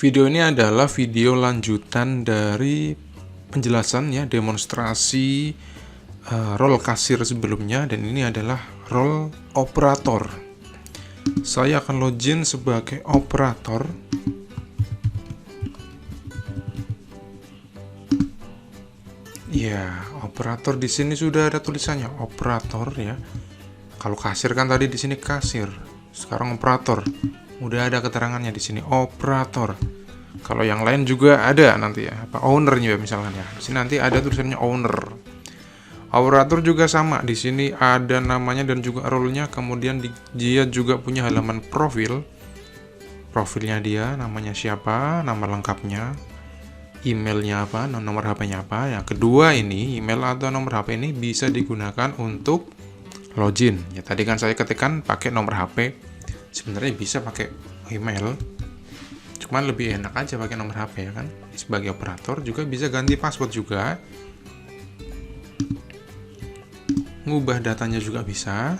Video ini adalah video lanjutan dari penjelasan ya, demonstrasi role kasir sebelumnya, dan ini adalah role operator. Saya akan login sebagai operator. Ya, operator di sini sudah ada tulisannya operator ya. Kalau kasir kan tadi di sini kasir. Sekarang operator. Udah ada keterangannya di sini operator. Kalau yang lain juga ada nanti ya, apa owner-nya misalkan ya. Di sini nanti ada tulisannya owner. Operator juga sama. Di sini ada namanya dan juga role-nya. Kemudian dia juga punya halaman profil. Profilnya dia, namanya siapa, nama lengkapnya, emailnya apa, nomor HP-nya apa. Yang kedua ini, email atau nomor HP ini bisa digunakan untuk login. Ya tadi kan saya ketikkan pakai nomor HP. Sebenarnya bisa pakai email. Cuman lebih enak aja pakai nomor HP ya kan. Sebagai operator juga bisa ganti password juga. Ngubah datanya juga bisa.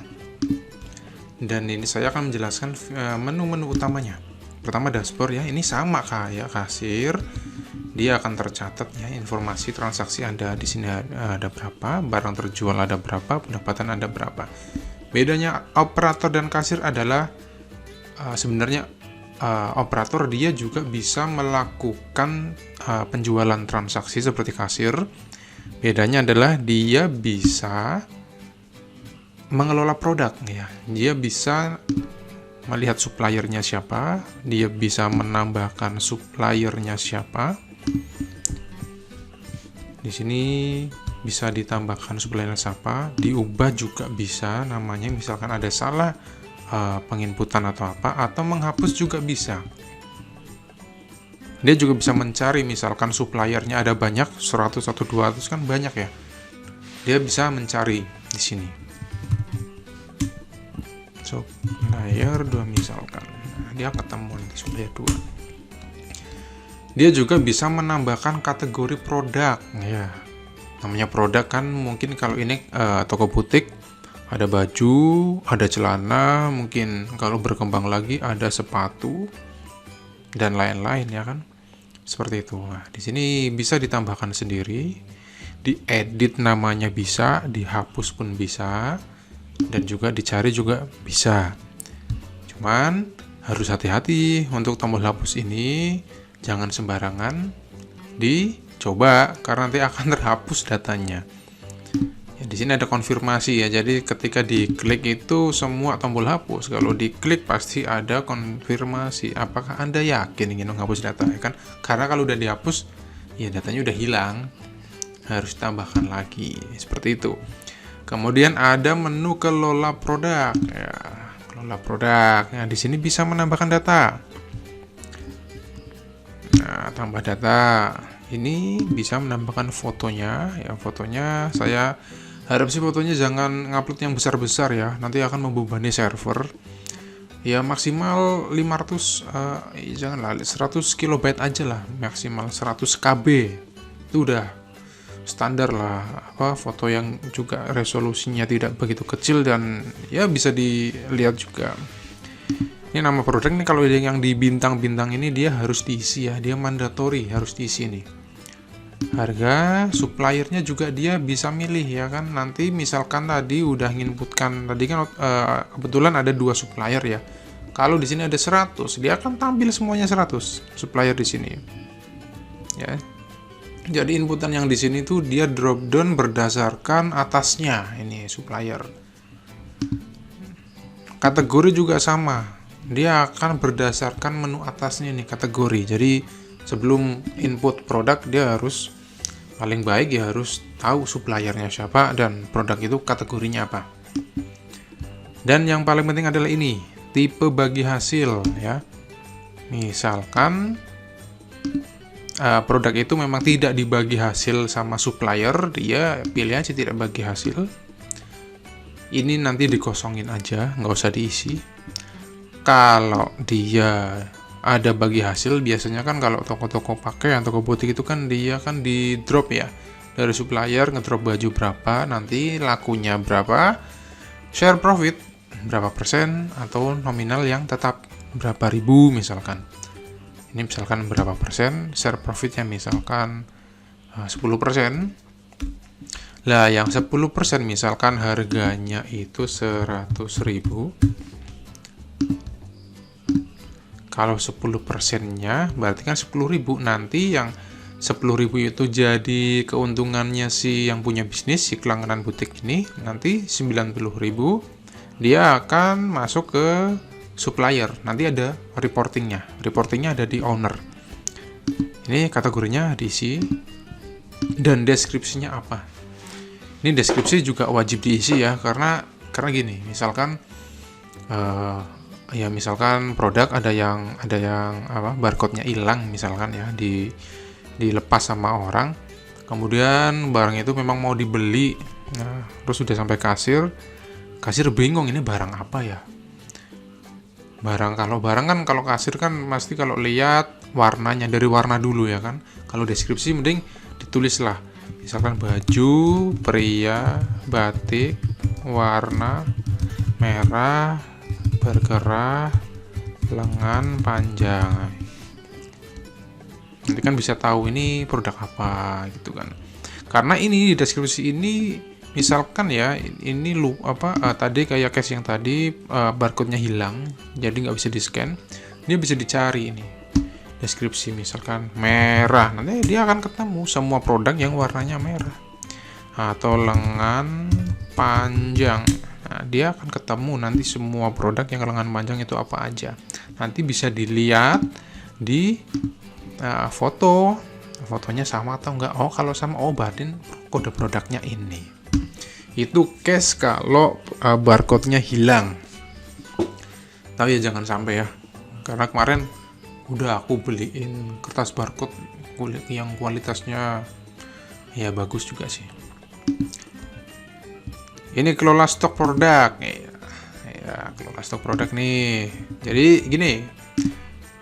Dan ini saya akan menjelaskan menu-menu utamanya. Pertama dashboard ya, ini sama kayak kasir. Dia akan tercatat ya informasi transaksi Anda di sini ada berapa, barang terjual ada berapa, pendapatan ada berapa. Bedanya operator dan kasir adalah sebenarnya operator dia juga bisa melakukan penjualan transaksi seperti kasir. Bedanya adalah dia bisa mengelola produk ya. Dia bisa melihat suppliernya siapa, dia bisa menambahkan suppliernya siapa. Di sini bisa ditambahkan supplier siapa, diubah juga bisa namanya, misalkan ada salah penginputan atau apa, atau menghapus juga bisa. Dia juga bisa mencari, misalkan suppliernya ada banyak, 100 atau 200 kan banyak ya. Dia bisa mencari di sini. Supplier 2 misalkan. Nah, dia ketemu di supplier 2. Dia juga bisa menambahkan kategori produk ya. Namanya produk kan mungkin kalau ini toko butik ada baju, ada celana, mungkin kalau berkembang lagi ada sepatu dan lain-lain ya kan. Seperti itu. Nah, di sini bisa ditambahkan sendiri, diedit namanya bisa, dihapus pun bisa, dan juga dicari juga bisa. Cuman harus hati-hati untuk tombol hapus ini, jangan sembarangan dicoba karena nanti akan terhapus datanya. Ya, di sini ada konfirmasi ya. Jadi ketika diklik itu semua tombol hapus. Kalau diklik pasti ada konfirmasi. Apakah Anda yakin ingin menghapus data ya kan? Karena kalau udah dihapus, ya datanya udah hilang. Harus tambahkan lagi. Seperti itu. Kemudian ada menu kelola produk. Ya, kelola produk. Nah, di sini bisa menambahkan data. Nah, tambah data. Ini bisa menambahkan fotonya. Ya, fotonya saya harap sih fotonya jangan ngupload yang besar-besar ya. Nanti akan membebani server. Ya maksimal 500 janganlah 100 kilobyte aja lah, maksimal 100 KB. Itu udah standar lah, apa foto yang juga resolusinya tidak begitu kecil dan ya bisa dilihat juga. Ini nama produk nih, kalau yang di bintang-bintang ini dia harus diisi ya, dia mandatory harus diisi nih. Harga suppliernya juga dia bisa milih ya kan. Nanti misalkan tadi udah nginputkan tadi kan kebetulan ada 2 supplier ya. Kalau di sini ada 100, dia akan tampil semuanya 100 supplier di sini. Ya. Jadi inputan yang di sini tuh dia drop down berdasarkan atasnya ini supplier. Kategori juga sama. Dia akan berdasarkan menu atasnya nih kategori. Jadi sebelum input produk dia harus paling baik ya harus tahu suppliernya siapa dan produk itu kategorinya apa. Dan yang paling penting adalah ini, tipe bagi hasil ya. Misalkan produk itu memang tidak dibagi hasil sama supplier, dia pilih aja tidak bagi hasil. Ini nanti dikosongin aja, nggak usah diisi. Kalau dia ada bagi hasil, biasanya kan kalau toko-toko pakaian, toko butik itu kan dia kan di drop ya. Dari supplier ngedrop baju berapa, nanti lakunya berapa, share profit berapa persen, atau nominal yang tetap berapa ribu misalkan. Ini misalkan berapa persen, share profitnya misalkan 10%. Lah yang 10% misalkan harganya itu 100.000. Kalau 10%-nya berarti kan 10.000. Nanti yang 10.000 itu jadi keuntungannya si yang punya bisnis, si langganan butik ini. Nanti 90.000 dia akan masuk ke supplier. Nanti ada reportingnya. Reportingnya ada di owner. Ini kategorinya diisi. Dan deskripsinya apa? Ini deskripsi juga wajib diisi ya, karena gini, misalkan misalkan produk ada yang barcode-nya hilang misalkan ya, dilepas sama orang. Kemudian barang itu memang mau dibeli. Nah, terus sudah sampai kasir bingung ini barang apa ya? Kalau kasir kan pasti kalau lihat warnanya, dari warna dulu ya kan. Kalau deskripsi mending ditulis lah, misalkan baju pria batik warna merah bergerah lengan panjang. Nanti kan bisa tahu ini produk apa gitu kan. Karena ini di deskripsi ini misalkan ya, ini tadi kayak case yang tadi barcode-nya hilang, jadi nggak bisa di-scan, dia bisa dicari ini deskripsi misalkan merah, nanti dia akan ketemu semua produk yang warnanya merah. Atau lengan panjang, nah, dia akan ketemu nanti semua produk yang lengan panjang itu apa aja. Nanti bisa dilihat di fotonya sama atau enggak. Oh kalau sama, berarti kode produknya ini. Itu case kalau barcode-nya hilang. Tapi ya jangan sampai ya, karena kemarin udah aku beliin kertas barcode yang kualitasnya ya bagus juga sih. Ini kelola stok produk ya, kelola stok produk nih. Jadi gini,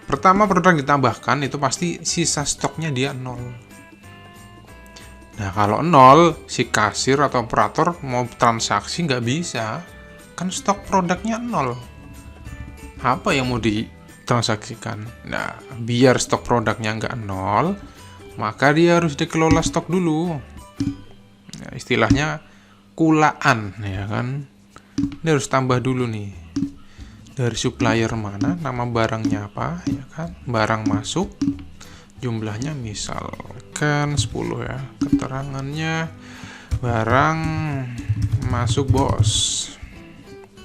pertama produk ditambahkan itu pasti sisa stoknya dia 0. Nah kalau 0, si kasir atau operator mau transaksi nggak bisa, kan stok produknya 0. Apa yang mau ditransaksikan? Nah biar stok produknya nggak 0, maka dia harus dikelola stok dulu. Nah, istilahnya kulaan ya kan. Ini harus tambah dulu nih, dari supplier mana, nama barangnya apa ya kan, barang masuk, jumlahnya misalkan 10 ya, keterangannya barang masuk bos,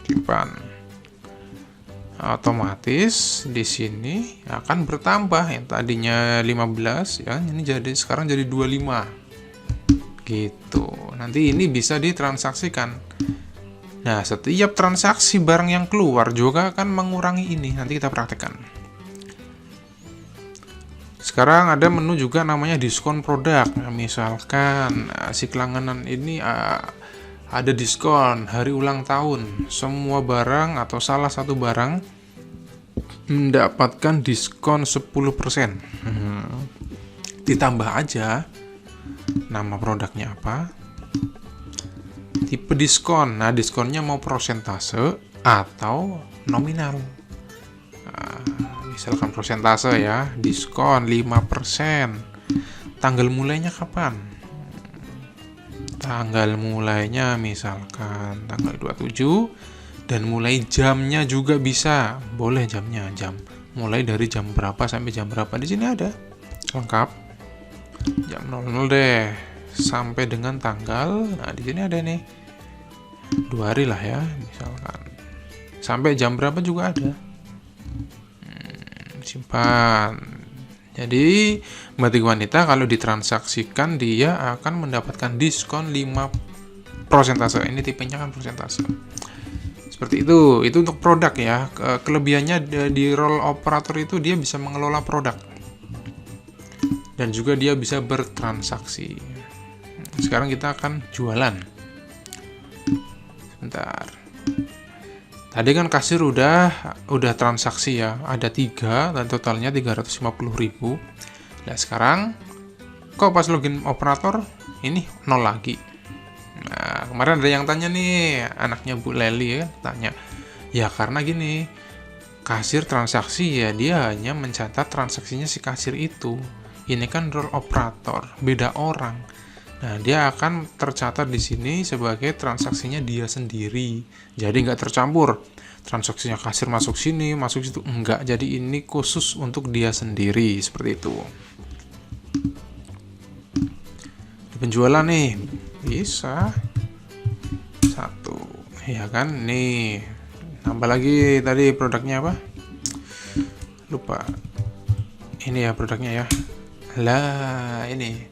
simpan. Otomatis di sini akan bertambah, yang tadinya 15 ya, ini sekarang jadi 25 gitu. Nanti ini bisa ditransaksikan. Nah, setiap transaksi barang yang keluar juga akan mengurangi ini. Nanti kita praktekkan. Sekarang ada menu juga namanya diskon produk. Nah, misalkan si langganan ini ada diskon hari ulang tahun. Semua barang atau salah satu barang mendapatkan diskon 10%. Ditambah aja nama produknya apa, tipe diskon. Nah, diskonnya mau persentase atau nominal. Nah, misalkan persentase ya, diskon 5%. Tanggal mulainya kapan? Tanggal mulainya misalkan tanggal 27, dan mulai jamnya juga bisa. Boleh jamnya, mulai dari jam berapa sampai jam berapa. Di sini ada lengkap. Jam 00 deh sampai dengan tanggal. Nah, di sini ada nih 2 hari lah ya, misalkan. Sampai jam berapa juga ada. Simpan. Jadi batik wanita kalau ditransaksikan dia akan mendapatkan diskon 5%. Ini tipenya kan persentase. Seperti itu. Itu untuk produk ya. Kelebihannya di role operator itu dia bisa mengelola produk. Dan juga dia bisa bertransaksi. Sekarang kita akan jualan. Sebentar. Tadi kan kasir udah transaksi ya, ada 3 dan totalnya 350.000. Nah sekarang kok pas login operator ini 0 lagi. Nah kemarin ada yang tanya nih, anaknya Bu Leli ya, tanya. Ya karena gini, kasir transaksi ya dia hanya mencatat transaksinya si kasir itu. Ini kan role operator, beda orang. Nah, dia akan tercatat di sini sebagai transaksinya dia sendiri. Jadi nggak tercampur. Transaksinya kasir masuk sini, masuk situ. Enggak, jadi ini khusus untuk dia sendiri. Seperti itu. Di penjualan nih, bisa. 1. Ya kan, nih. Tambah lagi tadi produknya apa? Lupa. Ini ya produknya ya. Lah, ini.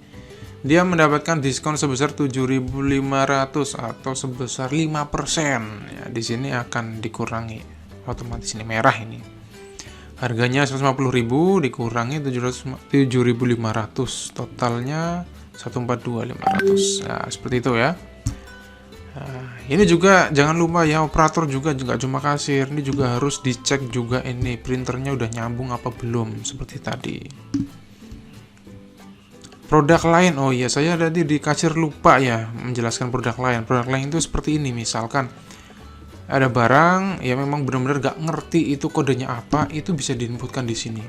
Dia mendapatkan diskon sebesar 7.500 atau sebesar 5%. Ya, di sini akan dikurangi. Otomatis ini merah ini. Harganya 150.000 dikurangi 7.500. Totalnya 142.500. Nah, seperti itu ya. Nah, ini juga jangan lupa ya, operator juga cuma kasir. Ini juga harus dicek juga ini printernya udah nyambung apa belum, seperti tadi. Produk lain, oh iya saya tadi di kasir lupa ya menjelaskan produk lain. Produk lain itu seperti ini, misalkan ada barang yang memang benar-benar gak ngerti itu kodenya apa, itu bisa diinputkan di sini.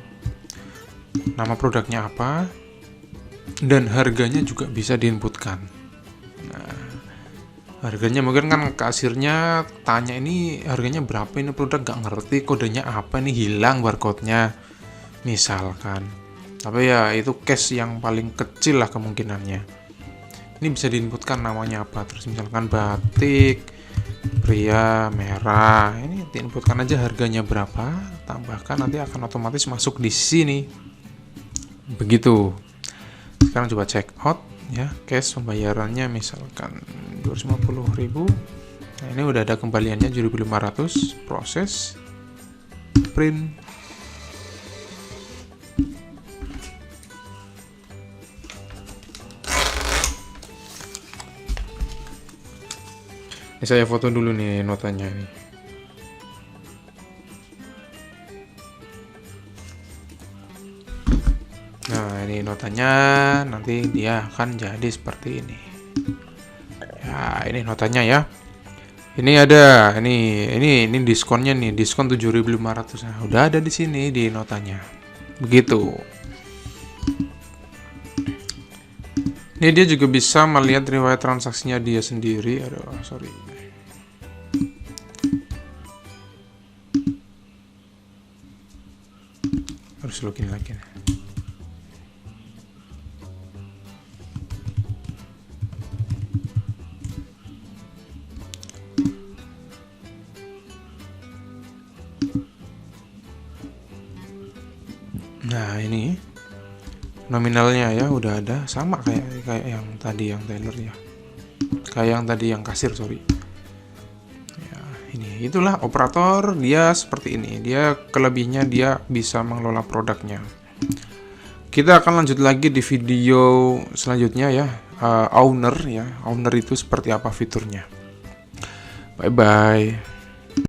Nama produknya apa dan harganya juga bisa diinputkan. Nah, harganya mungkin kan kasirnya tanya ini harganya berapa, ini produk gak ngerti kodenya apa, ini hilang barcode-nya misalkan. Tapi ya itu case yang paling kecil lah kemungkinannya. Ini bisa diinputkan namanya apa, terus misalkan batik pria merah, ini diinputkan aja harganya berapa, tambahkan nanti akan otomatis masuk di sini. Begitu. Sekarang coba check out ya, cash pembayarannya misalkan 250.000. Nah, ini udah ada kembaliannya 7.500, proses print. Ini saya foto dulu nih notanya nih. Nah, ini notanya, nanti dia akan jadi seperti ini. Ya, ini notanya ya. Ini ada, ini diskonnya nih, diskon 7.500. Nah, udah ada di sini di notanya. Begitu. Ini dia juga bisa melihat riwayat transaksinya dia sendiri. Aduh, sorry. Harus login lagi. Nah, ini nominalnya ya udah ada, sama kayak yang tadi yang teller ya. Kayak yang tadi yang kasir, sorry. Ini itulah operator, dia seperti ini. Dia kelebihnya dia bisa mengelola produknya. Kita akan lanjut lagi di video selanjutnya ya. Owner ya. Owner itu seperti apa fiturnya. Bye bye.